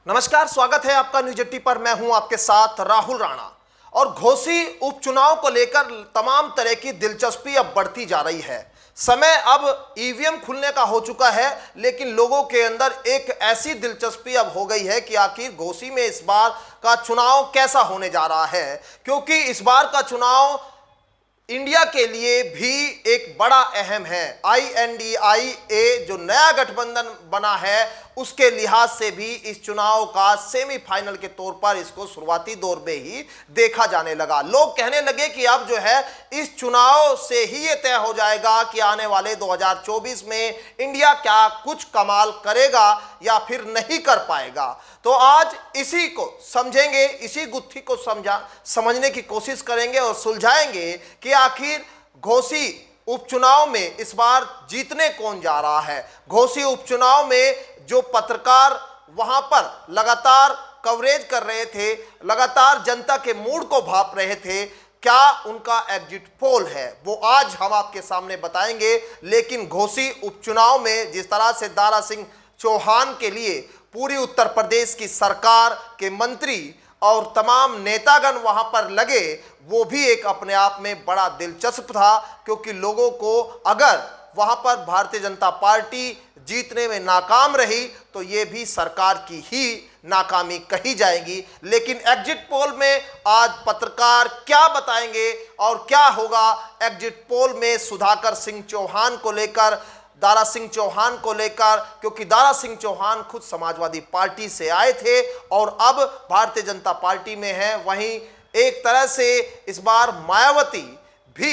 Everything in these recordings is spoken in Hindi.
नमस्कार, स्वागत है आपका न्यूज 80 पर। मैं हूं आपके साथ राहुल राणा। और घोसी उपचुनाव को लेकर तमाम तरह की दिलचस्पी अब बढ़ती जा रही है। समय अब ईवीएम खुलने का हो चुका है, लेकिन लोगों के अंदर एक ऐसी दिलचस्पी अब हो गई है कि आखिर घोसी में इस बार का चुनाव कैसा होने जा रहा है, क्योंकि इस बार का चुनाव इंडिया के लिए भी एक बड़ा अहम है। INDIA जो नया गठबंधन बना है, उसके लिहाज से भी इस चुनाव का सेमीफाइनल के तौर पर इसको शुरुआती दौर में ही देखा जाने लगा। लोग कहने लगे कि अब जो है इस चुनाव से ही ये तय हो जाएगा कि आने वाले 2024 में इंडिया क्या कुछ कमाल करेगा या फिर नहीं कर पाएगा। तो आज इसी को समझेंगे, इसी गुत्थी को समझने की कोशिश करेंगे और सुलझाएंगे कि आखिर घोसी उपचुनाव में इस बार जीतने कौन जा रहा है। घोसी उपचुनाव में जो पत्रकार वहां पर लगातार कवरेज कर रहे थे, लगातार जनता के मूड को भाप रहे थे, क्या उनका एग्जिट पोल है, वो आज हम आपके सामने बताएंगे। लेकिन घोसी उपचुनाव में जिस तरह से दारा सिंह चौहान के लिए पूरी उत्तर प्रदेश की सरकार के मंत्री और तमाम नेतागण वहां पर लगे, वो भी एक अपने आप में बड़ा दिलचस्प था, क्योंकि लोगों को अगर वहां पर भारतीय जनता पार्टी जीतने में नाकाम रही तो ये भी सरकार की ही नाकामी कही जाएगी। लेकिन एग्जिट पोल में आज पत्रकार क्या बताएंगे और क्या होगा एग्जिट पोल में सुधाकर सिंह चौहान को लेकर, दारा सिंह चौहान को लेकर, क्योंकि दारा सिंह चौहान खुद समाजवादी पार्टी से आए थे और अब भारतीय जनता पार्टी में हैं। वहीं एक तरह से इस बार मायावती भी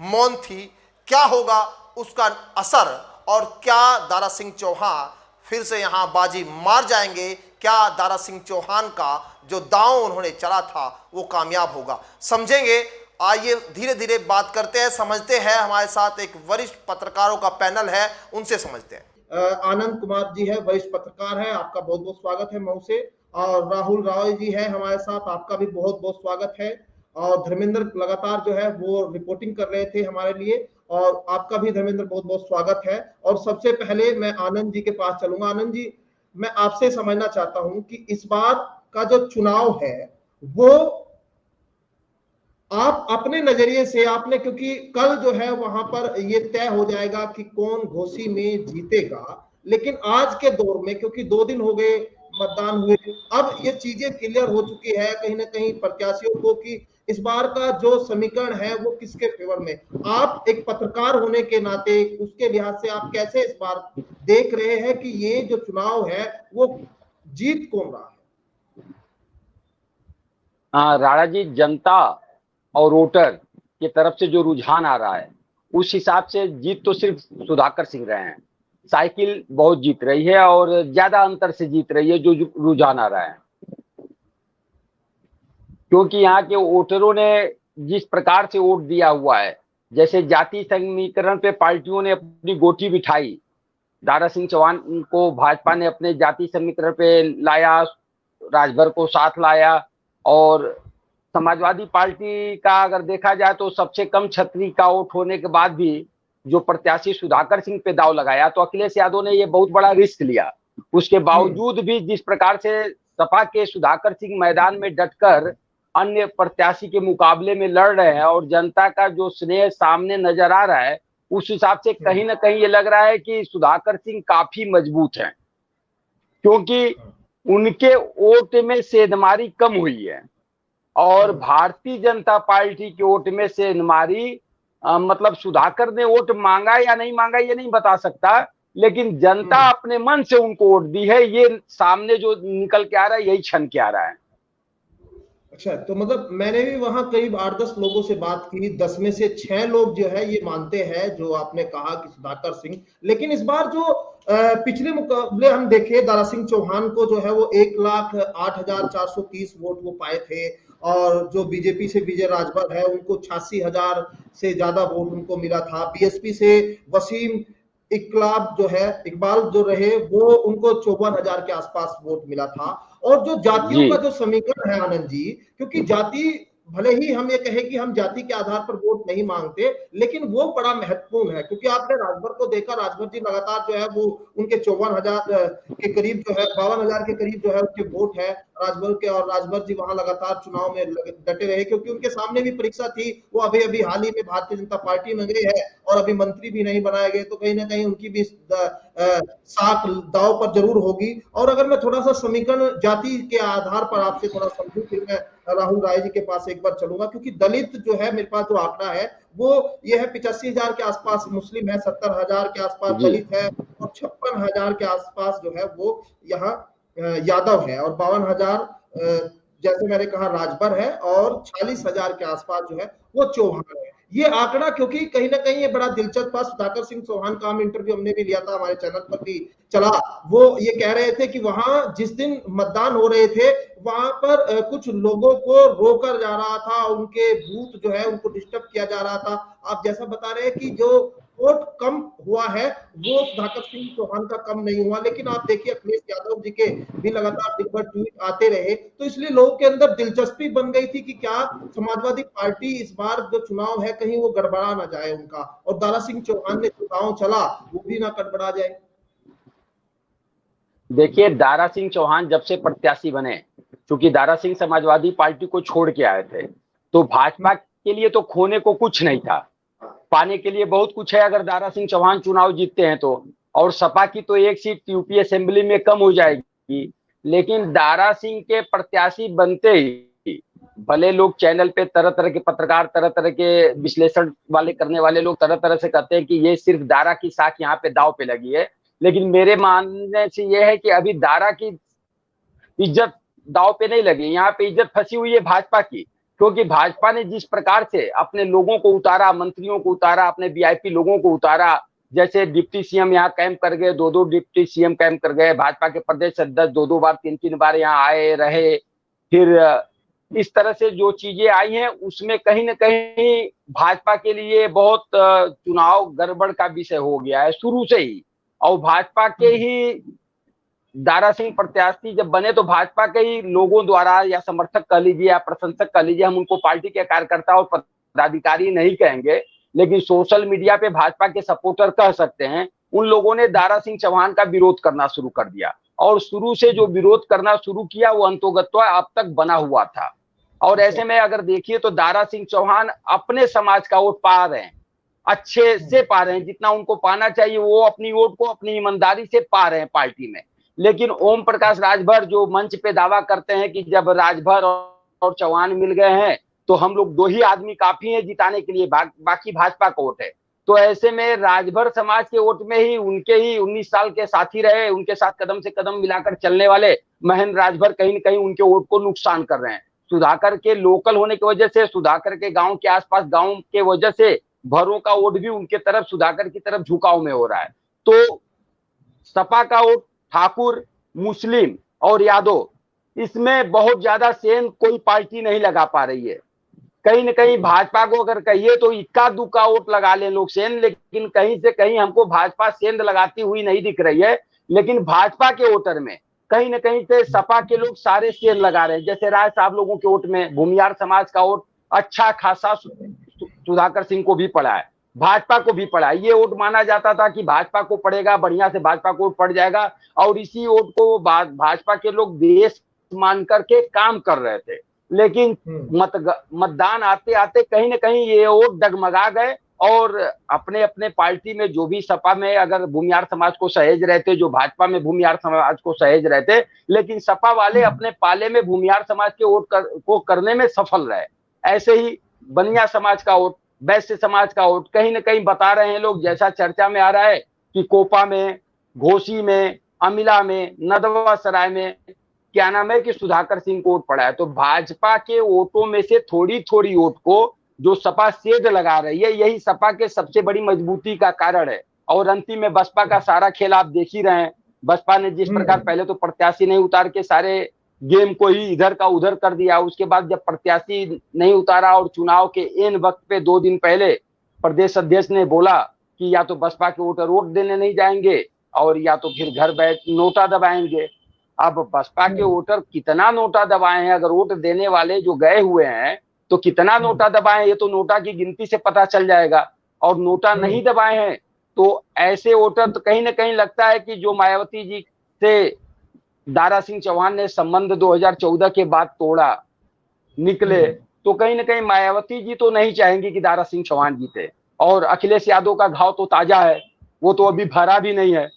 मौन थी। क्या होगा उसका असर, और क्या दारा सिंह चौहान फिर से यहां बाजी मार जाएंगे? क्या दारा सिंह चौहान का जो दांव उन्होंने चला था वो कामयाब होगा? समझेंगे। आइए धीरे धीरे बात करते हैं, समझते हैं। हमारे साथ एक वरिष्ठ पत्रकारों का पैनल है, उनसे समझते हैं। आनंद कुमार जी है, वरिष्ठ पत्रकार है, आपका बहुत बहुत स्वागत है मऊ से। और राहुल राय जी है हमारे साथ, आपका भी बहुत बहुत स्वागत है। और धर्मेंद्र लगातार जो है वो रिपोर्टिंग कर रहे थे हमारे लिए, और आपका भी धर्मेंद्र बहुत बहुत स्वागत है। और सबसे पहले मैं आनंद जी के पास चलूंगा। आनंद जी, मैं आपसे समझना चाहता हूं कि इस बार का जो चुनाव है वो आप अपने नजरिए से आपने, क्योंकि कल जो है वहां पर ये तय हो जाएगा कि कौन घोसी में जीतेगा, लेकिन आज के दौर में क्योंकि 2 दिन हो गए मतदान हुए, अब ये चीजें क्लियर हो चुकी है कहीं ना कहीं प्रत्याशियों को कि इस बार का जो समीकरण है वो किसके फेवर में। आप एक पत्रकार होने के नाते उसके लिहाज से आप कैसे इस बार देख रहे हैं कि ये जो चुनाव है वो जीत कौन रहा है? राणा जी, जनता और वोटर की तरफ से जो रुझान आ रहा है उस हिसाब से जीत तो सिर्फ सुधाकर सिंह रहे हैं। साइकिल बहुत जीत रही है और ज्यादा अंतर से जीत रही है जो रुझान आ रहा है, क्योंकि यहाँ के वोटरों ने जिस प्रकार से वोट दिया हुआ है, जैसे जाति समीकरण पे पार्टियों ने अपनी गोटी बिठाई, दारा सिंह चौहान को भाजपा ने अपने जाति समीकरण पे लाया, राजभर को साथ लाया, और समाजवादी पार्टी का अगर देखा जाए तो सबसे कम छतरी का वोट होने के बाद भी जो प्रत्याशी सुधाकर सिंह पे दाव लगाया, तो अखिलेश यादव ने ये बहुत बड़ा रिस्क लिया। उसके बावजूद भी जिस प्रकार से सपा के सुधाकर सिंह मैदान में डटकर अन्य प्रत्याशी के मुकाबले में लड़ रहे हैं और जनता का जो स्नेह सामने नजर आ रहा है, उस हिसाब से कहीं ना कहीं ये लग रहा है कि सुधाकर सिंह काफी मजबूत हैं, क्योंकि उनके वोट में सेंधमारी कम हुई है और भारतीय जनता पार्टी के वोट में सेंधमारी मतलब सुधाकर ने वोट मांगा या नहीं मांगा ये नहीं बता सकता, लेकिन जनता अपने मन से उनको वोट दी है। ये सामने जो निकल के आ रहा है यही छन के आ रहा है। अच्छा, तो मतलब मैंने भी वहां करीब 8-10 लोगों से बात की, 10 में से 6 लोग जो है ये मानते हैं जो आपने कहा कि सुधाकर सिंह। लेकिन इस बार जो पिछले मुकाबले हम देखे, दारा सिंह चौहान को जो है वो 1,08,430 वोट वो पाए थे, और जो बीजेपी से विजय राजभर है उनको 86,000 से ज्यादा वोट उनको मिला था। बीएसपी से वसीम इकबाल जो रहे वो उनको 54,000 के आसपास वोट मिला था। और जो जातियों का जो समीकरण है आनंद जी, क्योंकि जाति भले ही हम ये कहें कि हम जाति के आधार पर वोट नहीं मांगते, लेकिन वो बड़ा महत्वपूर्ण है, क्योंकि आपने राजभर को देखा, राजभर जी लगातार जो है वो उनके 54,000 के करीब जो है, 52,000 के करीब जो है उनके वोट है राजभर के, और राजभर जी वहां लगातार चुनाव में डटे रहे, क्योंकि उनके सामने भी परीक्षा थी। वो अभी अभी हाल ही में भारतीय जनता पार्टी में गए हैं और अभी मंत्री भी नहीं बनाए गए, तो कहीं ना कहीं उनकी भी साख दाव पर जरूर होगी। और अगर मैं थोड़ा सा समीकरण जाति के आधार पर आपसे थोड़ा समझूं, फिर मैं राहुल राय जी के पास एक बार चलूंगा, क्योंकि दलित जो है मेरे पास जो आंकड़ा है वो ये है 85,000 के आसपास मुस्लिम है, 70,000 के आसपास दलित है, और 56,000 के आसपास जो है वो यहाँ यादव है, और 52,000 जैसे मैंने कहा राजभर है, और 46,000 के आसपास जो है वो चौहान है। ये आंकड़ा क्योंकि कहीं ना कहीं ये बड़ा दिलचस्प है। सुधाकर सिंह चौहान का हम इंटरव्यू हमने भी लिया था, हमारे चैनल पर भी चला। वो ये कह रहे थे कि वहां जिस दिन मतदान हो रहे थे वहां पर कुछ लोगों को रोका जा रहा था, उनके बूथ जो है उनको डिस्टर्ब किया जा रहा था। आप जैसा बता रहे हैं कि जो वोट कम हुआ है वो सुधाकर सिंह चौहान का कम नहीं हुआ, लेकिन आप देखिए अखिलेश यादव जी के भी लगातार दिन भर ट्वीट आते रहे, तो इसलिए लोगों के अंदर दिलचस्पी बन गई थी कि क्या समाजवादी पार्टी इस बार जो चुनाव है कहीं वो गड़बड़ा ना जाए उनका, और दारा सिंह चौहान ने चुनाव चला वो भी ना गड़बड़ा जाए। देखिए, दारा सिंह चौहान जब से प्रत्याशी बने, क्योंकि दारा सिंह समाजवादी पार्टी को छोड़ के आए थे, तो भाजपा के लिए तो खोने को कुछ नहीं था, पाने के लिए बहुत कुछ है अगर दारा सिंह चौहान चुनाव जीतते हैं तो। और सपा की तो एक सीट यूपी असेंबली में कम हो जाएगी, लेकिन दारा सिंह के प्रत्याशी बनते ही भले लोग चैनल पे तरह तरह के पत्रकार, तरह तरह के विश्लेषण वाले करने वाले लोग तरह तरह से कहते हैं कि ये सिर्फ दारा की साख यहाँ पे दाव पे लगी है, लेकिन मेरे मानने से ये है कि अभी दारा की इज्जत दाव पे नहीं लगी, यहाँ पे इज्जत फंसी हुई है भाजपा की, क्योंकि भाजपा ने जिस प्रकार से अपने लोगों को उतारा, मंत्रियों को उतारा, अपने वीआईपी लोगों को उतारा, जैसे डिप्टी सीएम यहाँ कैंप कर गए, दो डिप्टी सीएम कैंप कर गए, भाजपा के प्रदेश अध्यक्ष दो बार, तीन बार यहाँ आए रहे, फिर इस तरह से जो चीजें आई हैं उसमें कहीं ना कहीं भाजपा के लिए बहुत चुनाव गड़बड़ का विषय हो गया है शुरू से ही। और भाजपा के ही दारा सिंह प्रत्याशी जब बने तो भाजपा के ही लोगों द्वारा, या समर्थक कह लीजिए या प्रशंसक कह लीजिए, हम उनको पार्टी के कार्यकर्ता और पदाधिकारी नहीं कहेंगे, लेकिन सोशल मीडिया पे भाजपा के सपोर्टर कह सकते हैं, उन लोगों ने दारा सिंह चौहान का विरोध करना शुरू कर दिया, और शुरू से जो विरोध करना शुरू किया वो अंतोगत्वा अब तक बना हुआ था। और ऐसे में अगर देखिए तो दारा सिंह चौहान अपने समाज का वोट पा रहे हैं, अच्छे से पा रहे हैं, जितना उनको पाना चाहिए वो अपनी वोट को अपनी ईमानदारी से पा रहे हैं पार्टी में। लेकिन ओम प्रकाश राजभर जो मंच पे दावा करते हैं कि जब राजभर और चौहान मिल गए हैं तो हम लोग दो ही आदमी काफी हैं जिताने के लिए, बाकी भाजपा का वोट है, तो ऐसे में राजभर समाज के वोट में ही उनके ही 19 साल के साथी रहे, उनके साथ कदम से कदम मिलाकर चलने वाले महेंद्र राजभर कहीं न कहीं उनके वोट को नुकसान कर रहे हैं। सुधाकर के लोकल होने की वजह से, सुधाकर के गांव के आसपास गांव के वजह से भरों का वोट भी उनके तरफ, सुधाकर की तरफ झुकाव में हो रहा है। तो सपा का वोट ठाकुर, मुस्लिम और यादव, इसमें बहुत ज्यादा सेंध कोई पार्टी नहीं लगा पा रही है। कहीं न कहीं भाजपा को अगर कहिए तो इक्का दुक्का वोट लगा ले लोग सेंध, लेकिन कहीं से कहीं हमको भाजपा सेंध लगाती हुई नहीं दिख रही है। लेकिन भाजपा के वोटर में कहीं न कहीं से सपा के लोग सारे सेंध लगा रहे हैं। जैसे राय साहब लोगों के वोट में भूमियार समाज का वोट अच्छा खासा सुधाकर सिंह को भी पड़ा है, भाजपा को भी पड़ा है। ये वोट माना जाता था कि भाजपा को पड़ेगा, बढ़िया से भाजपा को वोट पड़ जाएगा, और इसी वोट को भाजपा के लोग देश मान करके काम कर रहे थे। लेकिन मतदान आते आते कहीं ना कहीं ये वोट डगमगा गए, और अपने अपने पार्टी में जो भी सपा में अगर भूमियार समाज को सहेज रहे थे, जो भाजपा में भूमियार समाज को सहेज रहे थे, लेकिन सपा वाले अपने पाले में भूमियार समाज के वोट को करने में सफल रहे। ऐसे ही बनिया समाज का वोट, वैश्य समाज का वोट कहीं ना कहीं बता रहे हैं लोग, जैसा चर्चा में आ रहा है कि कोपा में, घोसी में, अमिला में, नदवा सराय में क्या नाम है कि सुधाकर सिंह को वोट पड़ा है। तो भाजपा के वोटों में से थोड़ी थोड़ी वोट को जो सपा सेध लगा रही है, यही सपा के सबसे बड़ी मजबूती का कारण है। और अंतिम में बसपा का सारा खेल आप देख ही रहे हैं। बसपा ने जिस प्रकार पहले तो प्रत्याशी नहीं उतार के सारे गेम को ही इधर का उधर कर दिया, उसके बाद जब प्रत्याशी नहीं उतारा और चुनाव के एन वक्त पे 2 दिन पहले प्रदेश अध्यक्ष ने बोला कि या तो बसपा के वोटर वोट देने नहीं जाएंगे और या तो फिर घर बैठ नोटा दबाएंगे। अब बसपा के वोटर कितना नोटा दबाए हैं, अगर वोट देने वाले जो गए हुए हैं तो कितना नोटा दबाए ये तो नोटा की गिनती से पता चल जाएगा, और नोटा नहीं दबाए हैं तो ऐसे वोटर तो कहीं ना कहीं लगता है कि जो मायावती जी से दारा सिंह चौहान ने संबंध 2014 के बाद तोड़ा निकले, तो कहीं ना कहीं मायावती जी तो नहीं चाहेंगी कि दारा सिंह चौहान जीते, और अखिलेश यादव का घाव तो ताजा है, वो तो अभी भरा भी नहीं है।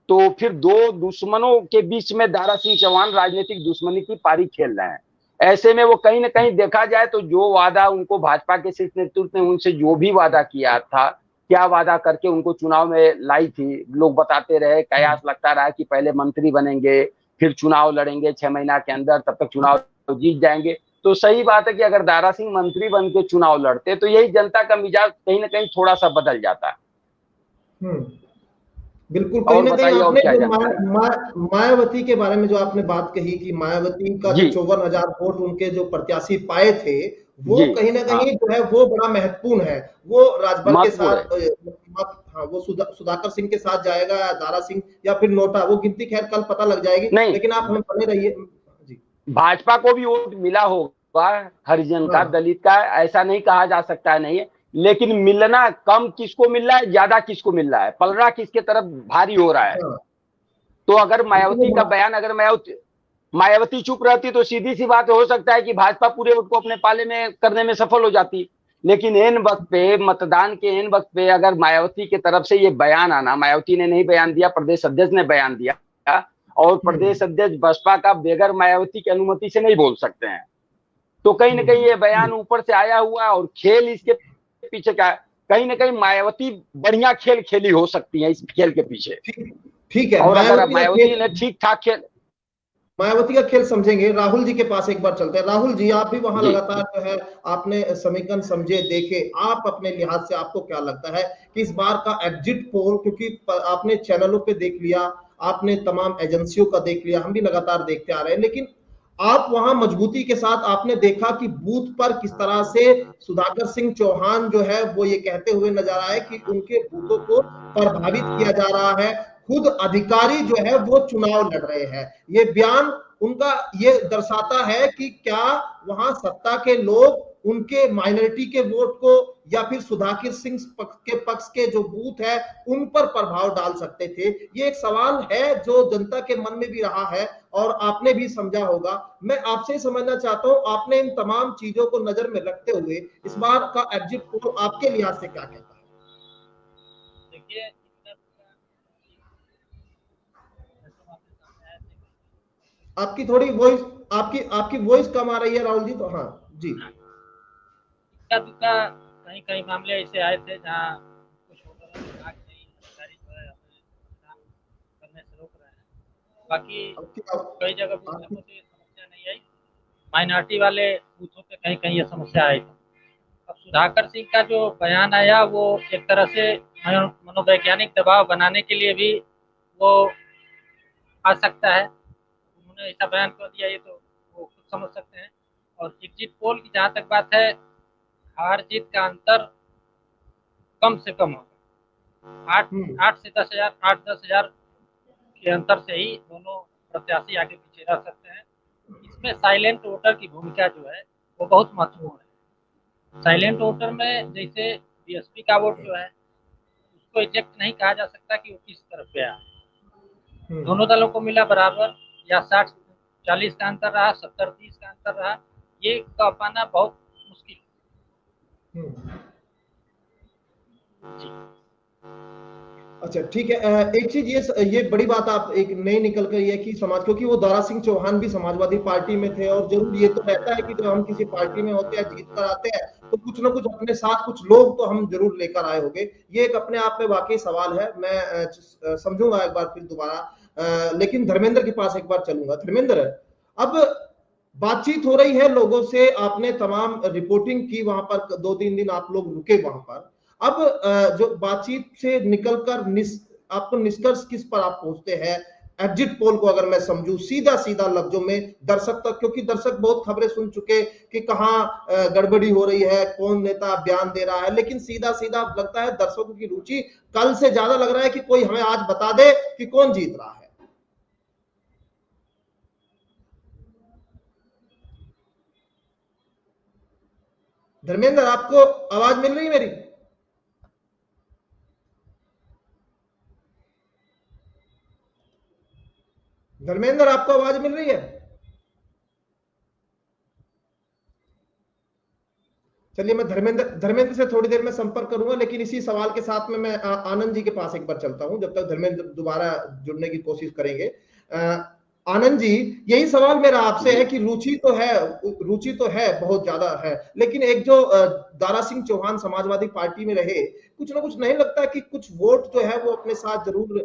तो फिर दो दुश्मनों के बीच में दारा सिंह चौहान राजनीतिक दुश्मनी की पारी खेल रहे हैं। ऐसे में वो कहीं ना कहीं देखा जाए तो जो वादा उनको भाजपा के शीर्ष नेतृत्व ने उनसे जो भी वादा किया था, क्या वादा करके उनको चुनाव में लाई थी, लोग बताते रहे, कयास लगता रहा कि पहले मंत्री बनेंगे फिर चुनाव लड़ेंगे 6 महीना के अंदर, तब तक चुनाव जीत जाएंगे। तो सही बात है कि अगर दारा सिंह मंत्री बन के चुनाव लड़ते तो यही जनता का मिजाज कहीं ना कहीं थोड़ा सा बदल जाता। बिल्कुल, कहीं और ना कहीं बताइए और आपने क्या जो जानकारी। मायावती के बारे में जो आपने बात कही कि मायावती का जो जी 54,000 वोट उनके जो प्रत्याशी पाए थे, वो जी कहीं ना हाँ, कहीं जो है वो बड़ा महत्वपूर्ण है। वो राजभर के महत्वपूर्ण है। साथ हाँ, वो सुधाकर सिंह के साथ जाएगा या दारा सिंह या फिर नोटा, वो गिनती खैर कल पता लग जाएगी, नहीं, लेकिन आप हमें बने रहिए जी। भाजपा को भी वोट मिला होगा, हरिजन का, हाँ दलित का, ऐसा नहीं कहा जा सकता है नहीं है, लेकिन मिलना कम किसको मिल रहा है, ज्यादा किसको मिल रहा है, पलड़ा किसके तरफ भारी हो रहा है। हाँ, तो अगर लेकिन मायावती का बयान, अगर मायावती चुप रहती तो सीधी सी बात हो सकता है कि भाजपा पूरे वोट को अपने पाले में करने में सफल हो जाती। लेकिन एन वक्त पे, मतदान के एन वक्त पे अगर मायावती की तरफ से ये बयान आना, मायावती ने नहीं बयान दिया, प्रदेश अध्यक्ष ने बयान दिया, और प्रदेश अध्यक्ष बसपा का बेगर मायावती की अनुमति से नहीं बोल सकते हैं, तो कहीं ना कहीं ये बयान ऊपर से आया हुआ और खेल इसके पीछे का, कहीं ना कहीं मायावती बढ़िया खेल खेली हो सकती है इस खेल के पीछे। ठीक है, और अगर मायावती ने ठीक ठाक खेल, मायावती का खेल समझेंगे। राहुल जी के पास एक बार चलते हैं। राहुल जी, आप भी वहां जी लगातार जो है आपने समीकरण समझे, देखे, आप अपने लिहाज से आपको क्या लगता है कि इस बार का एग्जिट पोल, क्योंकि आपने चैनलों पे देख लिया, आपने तमाम एजेंसियों का देख लिया, हम भी लगातार देखते आ रहे हैं, लेकिन आप वहां मजबूती के साथ आपने देखा कि बूथ पर किस तरह से सुधाकर सिंह चौहान जो है वो ये कहते हुए नजर आए कि उनके बूथों को प्रभावित किया जा रहा है, खुद अधिकारी जो है वो चुनाव लड़ रहे हैं। ये बयान उनका ये दर्शाता है कि क्या वहां सत्ता के लोग उनके माइनॉरिटी के वोट को या फिर सुधाकर सिंह के पक्ष के जो बूथ है उन पर प्रभाव डाल सकते थे। ये एक सवाल है जो जनता के मन में भी रहा है और आपने भी समझा होगा। मैं आपसे समझना चाहता हूं, आपने इन तमाम चीजों को नजर में रखते हुए इस बार का एग्जिट पोल आपके लिहाज से क्या कहता है? देखिए, आपकी थोड़ी वॉइस, आपकी वॉइस कम आ रही है राहुल जी। तो हाँ जी, इक्का दुक्का कहीं कहीं मामले ऐसे आए थे जहाँ कुछ वोटरों ने कहा कि नहीं, अधिकारी जो है हमें मतदान करने से रोक रहे हैं। बाकी कई जगह बूथों को तो ये समस्या नहीं आई, माइनॉरिटी वाले बूथों पे कहीं कहीं ये समस्या आई थी। अब सुधाकर सिंह का जो बयान आया वो एक तरह से मनोवैज्ञानिक दबाव बनाने के लिए भी वो आ सकता है। उन्होंने ऐसा बयान क्यों दिया ये तो वो खुद समझ सकते हैं। और एग्जिट पोल की जहाँ तक बात है, हार जीत का अंतर कम से कम होगा। 8 से 10,000, 8-10,000 के अंतर से ही दोनों प्रत्याशी आगे पीछे रह सकते हैं। इसमें साइलेंट वोटर की भूमिका जो है वो बहुत महत्वपूर्ण है। साइलेंट वोटर में जैसे बीएसपी का वोट जो है उसको एग्जैक्ट नहीं कहा जा सकता कि वो किस तरफ गया। दोनों दलों को मिला बराबर या 60-40 का अंतर रहा, 70-30 का अंतर रहा, ये कह पाना बहुत मुश्किल है। अच्छा ठीक है। एक चीज ये बड़ी बात आप एक नई निकल कर ये कि समाज, क्योंकि वो दारा सिंह चौहान भी समाजवादी पार्टी में थे और जरूर ये तो रहता है कि जब हम किसी पार्टी में होते हैं, जीत कर आते हैं, तो कुछ ना कुछ अपने साथ कुछ लोग तो हम जरूर लेकर आए होंगे। ये एक अपने आप में वाकई सवाल है। मैं समझूंगा एक बार फिर दोबारा, लेकिन धर्मेंद्र के पास एक बार चलूंगा। धर्मेंद्र, अब बातचीत हो रही है लोगों से, आपने तमाम रिपोर्टिंग की वहां पर, 2-3 दिन आप लोग रुके वहां पर। अब जो बातचीत से निकलकर आपको निष्कर्ष किस पर आप पहुंचते हैं? एग्जिट पोल को अगर मैं समझूं सीधा सीधा लफ्जों में दर्शक तक, क्योंकि दर्शक बहुत खबरें सुन चुके कि कहां गड़बड़ी हो रही है, कौन नेता बयान दे रहा है, लेकिन सीधा सीधा लगता है दर्शकों की रुचि कल से ज्यादा लग रहा है कि कोई हमें आज बता दे कि कौन जीत रहा है। धर्मेंद्र, आपको आवाज मिल रही है मेरी? धर्मेंद्र, आपको आवाज मिल रही है? चलिए, मैं धर्मेंद्र से थोड़ी देर में संपर्क करूंगा, लेकिन इसी सवाल के साथ में मैं आनंद जी के पास एक बार चलता हूं, जब तक धर्मेंद्र दोबारा जुड़ने की कोशिश करेंगे। आनंद जी, यही सवाल मेरा आपसे है कि रुचि तो है, बहुत ज्यादा है, लेकिन एक जो दारा सिंह चौहान समाजवादी पार्टी में रहे, कुछ ना कुछ नहीं लगता कि कुछ वोट जो है वो अपने साथ जरूर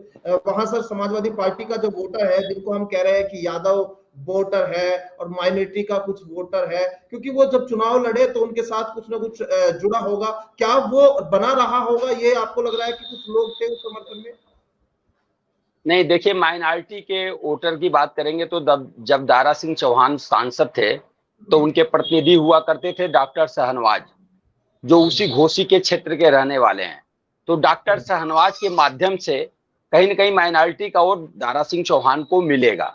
वहां सर समाजवादी पार्टी का जो वोटर है, जिनको हम कह रहे हैं कि यादव वोटर है और माइनॉरिटी का कुछ वोटर है, क्योंकि वो जब चुनाव लड़े तो उनके साथ कुछ ना कुछ जुड़ा होगा, क्या वो बना रहा होगा? ये आपको लग रहा है कि कुछ लोग थे उस समर्थन में? नहीं, देखिए, माइनॉरिटी के वोटर की बात करेंगे तो जब दारा सिंह चौहान सांसद थे तो उनके प्रतिनिधि हुआ करते थे डॉक्टर शाहनवाज, जो उसी घोसी के क्षेत्र के रहने वाले हैं। तो डॉक्टर शाहनवाज के माध्यम से कहीं ना कहीं माइनॉरिटी का वोट दारा सिंह चौहान को मिलेगा।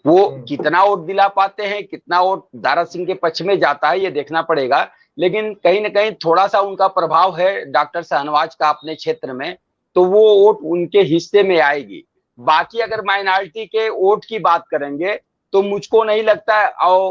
वो कितना वोट दिला पाते हैं, कितना वोट दारा सिंह के पक्ष में जाता है, ये देखना पड़ेगा। लेकिन कहीं ना कहीं थोड़ा सा उनका प्रभाव है डॉक्टर शाहनवाज का अपने क्षेत्र में, तो वो वोट उनके हिस्से में आएगी। बाकी अगर माइनॉरिटी के वोट की बात करेंगे तो मुझको नहीं लगता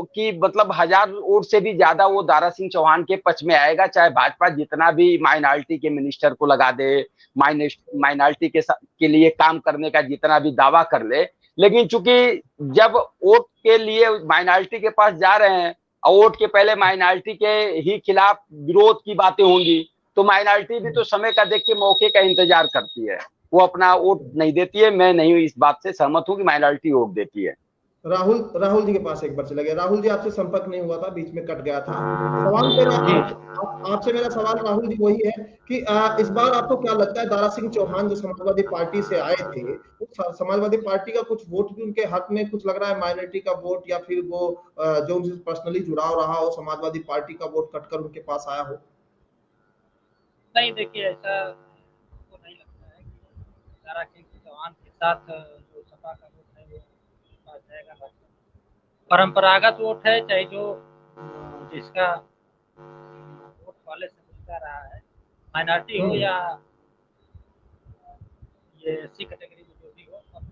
कि मतलब 1000 वोट से भी ज्यादा वो दारा सिंह चौहान के पक्ष में आएगा, चाहे भाजपा जितना भी माइनॉरिटी के मिनिस्टर को लगा दे, माइनॉरिटी के लिए काम करने का जितना भी दावा कर ले। लेकिन चूंकि जब वोट के लिए माइनॉरिटी के पास जा रहे हैं और वोट के पहले माइनॉरिटी के ही खिलाफ विरोध की बातें होंगी, तो माइनॉरिटी भी तो समय का देख के मौके का इंतजार करती है, वो अपना वोट नहीं देती है। मैं नहीं इस बात से सहमत हूं कि माइनॉरिटी वोट देती है। राहुल जी के पास एक बार चले गए। राहुल जी, आपसे संपर्क नहीं हुआ था, बीच में कट गया था। सवाल मेरा आपसे मेरा सवाल राहुल जी वही है कि इस बार आपको क्या लगता है, दारा सिंह चौहान जो समाजवादी पार्टी से आए थे, उस समाजवादी पार्टी का कुछ वोट भी उनके हक में कुछ लग रहा है, माइनॉरिटी का वोट, या फिर वो जो उनसे पर्सनली जुड़ाव रहा हो, समाजवादी पार्टी का वोट कटकर उनके पास आया हो? नहीं, देखिए, ऐसा तो नहीं लगता है कि दारा सिंह चौहान के साथ जो सपा का वोट है वो पास जाएगा। परंपरागत वोट है, चाहे जो जिसका वोट पहले से मिलता रहा है, माइनॉरिटी हो या ये एससी कैटेगरी में जो भी हो। अब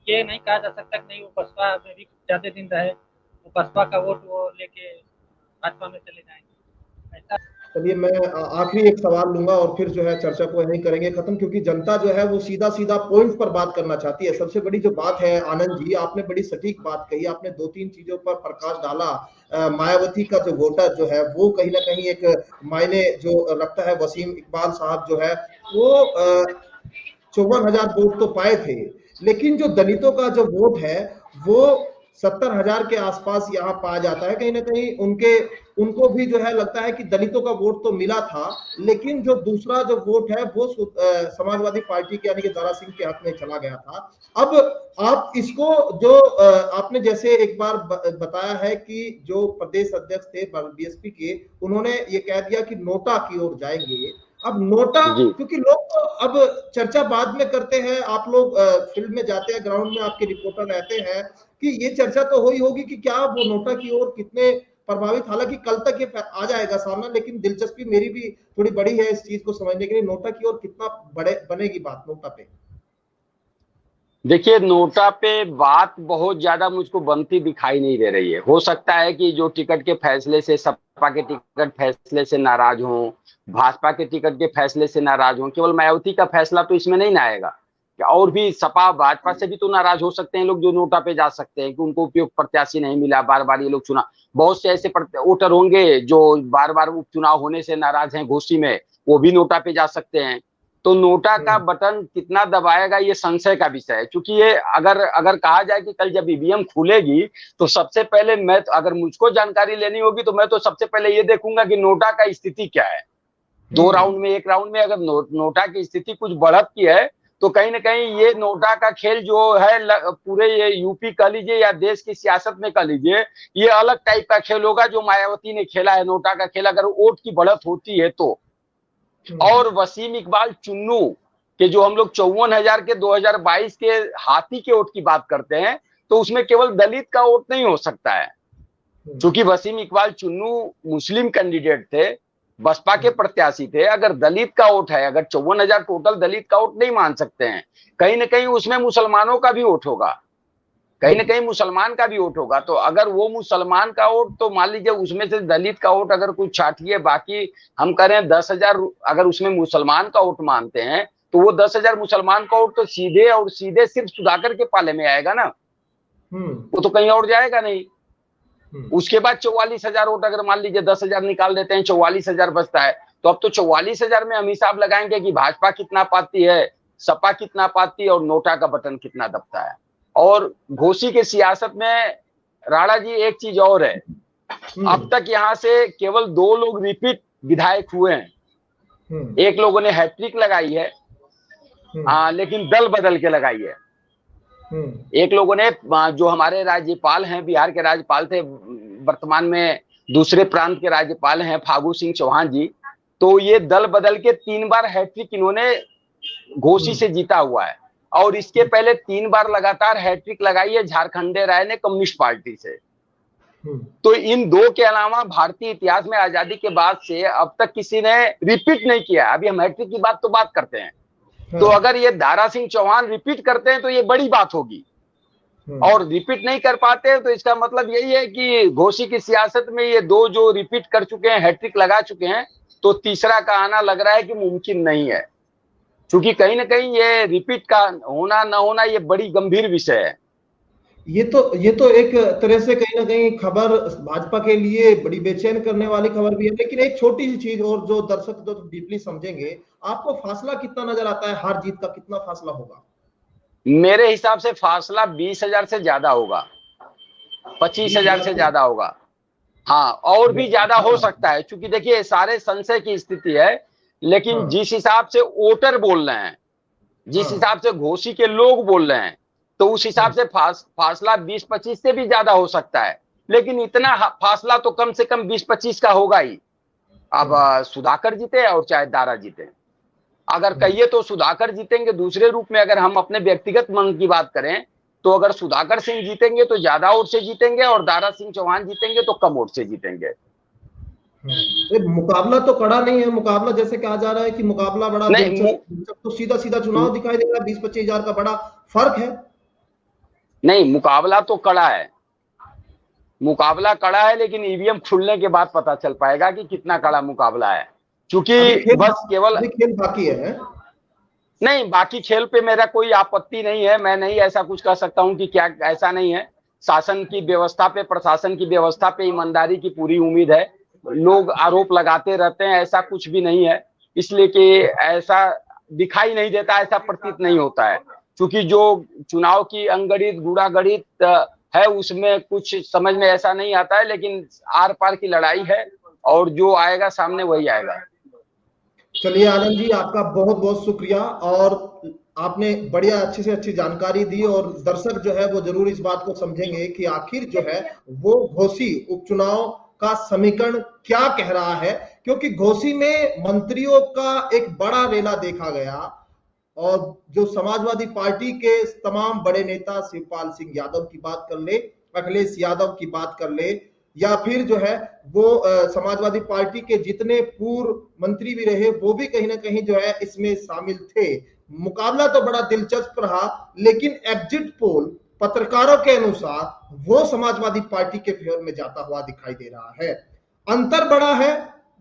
ये नहीं कहा जा सकता कि नहीं वो बसपा में भी ज्यादा दिन रहे तो बसपा का वोट वो लेके भाजपा में चले जाएंगे, ऐसा। चलिए, मैं आखिरी एक सवाल लूंगा और फिर जो है चर्चा को यहीं करेंगे खत्म, क्योंकि जनता जो है वो सीधा सीधा पॉइंट पर बात करना चाहती है। सबसे बड़ी जो बात है, आनंद जी, आपने बड़ी सटीक बात कही, आपने 2-3 चीजों पर प्रकाश डाला। मायावती का जो वोटर जो है वो कहीं ना कहीं एक मायने जो रखता है। वसीम इकबाल साहब जो है वो 54,000 वोट तो पाए थे, लेकिन जो दलितों का जो वोट है वो 70,000 के आसपास यहाँ पाया जाता है। कहीं ना कहीं उनको भी जो है लगता है कि दलितों का वोट तो मिला था, लेकिन जो दूसरा जो वोट है वो समाजवादी पार्टी के यानी कि दारा सिंह के हक में चला गया था। अब आप इसको जो आपने जैसे एक बार बताया है कि जो प्रदेश अध्यक्ष थे बीएसपी के, उन्होंने ये कह दिया कि नोटा की ओर जाएंगे। अब नोटा, क्योंकि लोग तो अब चर्चा बाद में करते हैं, आप लोग फील्ड में जाते हैं, ग्राउंड में आपके रिपोर्टर रहते हैं, कि ये चर्चा तो हो ही होगी कि क्या वो नोटा की ओर कितने प्रभावित, हालांकि कल तक ये आ जाएगा सामना, लेकिन दिलचस्पी मेरी भी थोड़ी बड़ी है इस चीज को समझने के लिए, नोटा की ओर कितना बड़े बनेगी बात नोटा पे। देखिए, नोटा पे बात बहुत ज्यादा मुझको बनती दिखाई नहीं दे रही है। हो सकता है कि जो टिकट के फैसले से, सपा के टिकट फैसले से नाराज हों, भाजपा के टिकट के फैसले से नाराज हों, केवल मायावती का फैसला तो इसमें नहीं ना आएगा, और भी सपा भाजपा से भी तो नाराज हो सकते हैं लोग, जो नोटा पे जा सकते हैं कि उनको उपयुक्त प्रत्याशी नहीं मिला, बार बार ये लोग चुना। बहुत से ऐसे वोटर होंगे जो बार बार उपचुनाव होने से नाराज हैं घोसी में, वो भी नोटा पे जा सकते हैं। तो नोटा का बटन कितना दबाएगा ये संशय का विषय है, क्योंकि ये अगर कहा जाए कि कल जब ईवीएम खुलेगी तो सबसे पहले मैं, अगर मुझको जानकारी लेनी होगी तो मैं तो सबसे पहले ये देखूंगा कि नोटा का स्थिति क्या है। 2 राउंड में, 1 राउंड में अगर नोटा की स्थिति कुछ बढ़त की है तो कहीं ना कहीं ये नोटा का खेल जो है पूरे ये यूपी कह लीजिए या देश की सियासत में कह लीजिए, ये अलग टाइप का खेल होगा जो मायावती ने खेला है। नोटा का खेल अगर वोट की बढ़त होती है तो। और वसीम इकबाल चुन्नू के जो हम लोग 54,000 के 2022 के हाथी के वोट की बात करते हैं, तो उसमें केवल दलित का वोट नहीं हो सकता है, क्योंकि वसीम इकबाल चुन्नू मुस्लिम कैंडिडेट थे बसपा के प्रत्याशी थे। अगर दलित का वोट है, अगर 54,000 टोटल दलित का वोट नहीं मान सकते हैं, कहीं ना कहीं उसमें मुसलमानों का भी वोट होगा, कहीं ना कहीं मुसलमान का भी वोट होगा। तो अगर वो मुसलमान का वोट, तो मान लीजिए उसमें से दलित का वोट अगर कुछ छाटिए, बाकी हम करें 10,000, अगर उसमें मुसलमान का वोट मानते हैं तो वो 10,000 मुसलमान का वोट तो सीधे और सीधे सिर्फ सुधाकर के पाले में आएगा ना, वो तो कहीं और जाएगा नहीं। उसके बाद 44,000 वोट, अगर मान लीजिए 10,000 निकाल देते हैं, 44,000 बचता है, तो अब तो 44,000 में हम हिसाब लगाएंगे कि भाजपा कितना पाती है, सपा कितना पाती है और नोटा का बटन कितना दबता है। और घोसी के सियासत में राणा जी एक चीज और है, अब तक यहाँ से केवल 2 लोग रिपीट विधायक हुए हैं। एक लोगों ने हैट्रिक लगाई है, लेकिन दल बदल के लगाई है। एक लोगों ने, जो हमारे राज्यपाल हैं, बिहार के राज्यपाल थे, वर्तमान में दूसरे प्रांत के राज्यपाल हैं फागू सिंह चौहान जी, तो ये दल बदल के 3 बार हैट्रिक इन्होंने घोसी से जीता हुआ है। और इसके पहले 3 बार लगातार हैट्रिक लगाई है झारखंडे राय ने कम्युनिस्ट पार्टी से। तो इन 2 के अलावा भारतीय इतिहास में आजादी के बाद से अब तक किसी ने रिपीट नहीं किया। अभी हम हैट्रिक की बात करते हैं, तो अगर ये दारा सिंह चौहान रिपीट करते हैं तो ये बड़ी बात होगी, और रिपीट नहीं कर पाते हैं तो इसका मतलब यही है कि घोसी की सियासत में ये 2 जो रिपीट कर चुके हैं, हैट्रिक लगा चुके हैं, तो तीसरा का आना लग रहा है कि मुमकिन नहीं है, क्योंकि कहीं ना कहीं ये रिपीट का होना ना होना ये बड़ी गंभीर विषय है। ये तो एक तरह से कहीं ना कहीं खबर भाजपा के लिए बड़ी बेचैन करने वाली खबर भी है। लेकिन एक छोटी सी चीज और जो दर्शक जो डीपली समझेंगे, आपको फासला कितना नजर आता है, हार जीत का कितना फासला होगा? मेरे हिसाब से फासला 20,000 से ज्यादा होगा, 25,000 से ज्यादा होगा। हाँ, और भी ज्यादा हो सकता है, क्योंकि देखिए सारे संशय की स्थिति है, लेकिन जिस हिसाब से वोटर बोल रहे हैं, जिस हिसाब से घोसी के लोग बोल रहे हैं, तो उस हिसाब से फासला 20-25 से भी ज्यादा हो सकता है। लेकिन इतना फासला तो कम से कम 20-25 का होगा ही। अब सुधाकर जीते और चाहे दारा जीते, अगर कहिए तो सुधाकर जीतेंगे दूसरे रूप में। अगर हम अपने व्यक्तिगत मन की बात करें तो अगर सुधाकर सिंह जीतेंगे तो ज्यादा वोट से जीतेंगे, और दारा सिंह चौहान जीतेंगे तो कम वोट से जीतेंगे। मुकाबला तो कड़ा नहीं है, मुकाबला जैसे कहा जा रहा है कि मुकाबला बड़ा दिलचस्प, तो सीधा सीधा चुनाव दिखाई दे रहा है, 20-25 हजार का बड़ा फर्क है। नहीं, मुकाबला तो कड़ा है, मुकाबला कड़ा है, लेकिन ईवीएम खुलने के बाद पता चल पाएगा कि कितना कड़ा मुकाबला है, क्योंकि बस केवल खेल बाकी है। नहीं, बाकी खेल पे मेरा कोई आपत्ति नहीं है, मैं नहीं ऐसा कुछ कह सकता हूं कि क्या ऐसा नहीं है। शासन की व्यवस्था पे, प्रशासन की व्यवस्था पे ईमानदारी की पूरी उम्मीद है। लोग आरोप लगाते रहते हैं, ऐसा कुछ भी नहीं है, इसलिए कि ऐसा दिखाई नहीं देता, ऐसा प्रतीत नहीं होता है, क्योंकि जो चुनाव की अंगणित गुणागणित है उसमें कुछ समझ में ऐसा नहीं आता है। लेकिन आर पार की लड़ाई है, और जो आएगा सामने वही आएगा। चलिए आनंद जी, आपका बहुत बहुत शुक्रिया, और आपने बढ़िया अच्छी से अच्छी जानकारी दी, और दर्शक जो है वो जरूर इस बात को समझेंगे कि आखिर जो है वो घोसी उपचुनाव का समीकरण क्या कह रहा है। क्योंकि घोसी में मंत्रियों का एक बड़ा रेला देखा गया, और जो समाजवादी पार्टी के तमाम बड़े नेता, शिवपाल सिंह यादव की बात कर ले, अखिलेश यादव की बात कर ले, या फिर जो है वो समाजवादी पार्टी के जितने पूर्व मंत्री भी रहे वो भी कहीं ना कहीं जो है इसमें शामिल थे। मुकाबला तो बड़ा दिलचस्प रहा, लेकिन एग्जिट पोल पत्रकारों के अनुसार वो समाजवादी पार्टी के फेवर में जाता हुआ दिखाई दे रहा है। अंतर बड़ा है,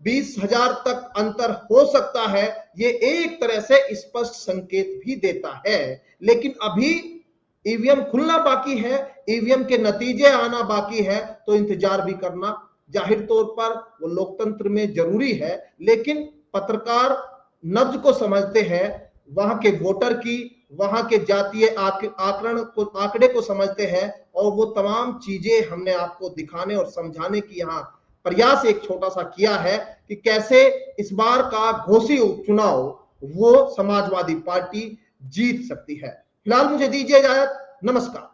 20,000 तक अंतर हो सकता है, ये एक तरह से स्पष्ट संकेत भी देता है। लेकिन अभी ईवीएम खुलना बाकी है, ईवीएम के नतीजे आना बाकी है, तो इंतजार भी करना जाहिर तौर पर वो लोकतंत्र में जरूरी है। लेकिन पत्रकार नब्ज को समझते हैं, वहां के वोटर की, वहां के जातीय आंकड़े को समझते हैं, और वो तमाम चीजें हमने आपको दिखाने और समझाने की यहाँ प्रयास एक छोटा सा किया है कि कैसे इस बार का घोसी उपचुनाव वो समाजवादी पार्टी जीत सकती है। फिलहाल मुझे दीजिए इजाजत, नमस्कार।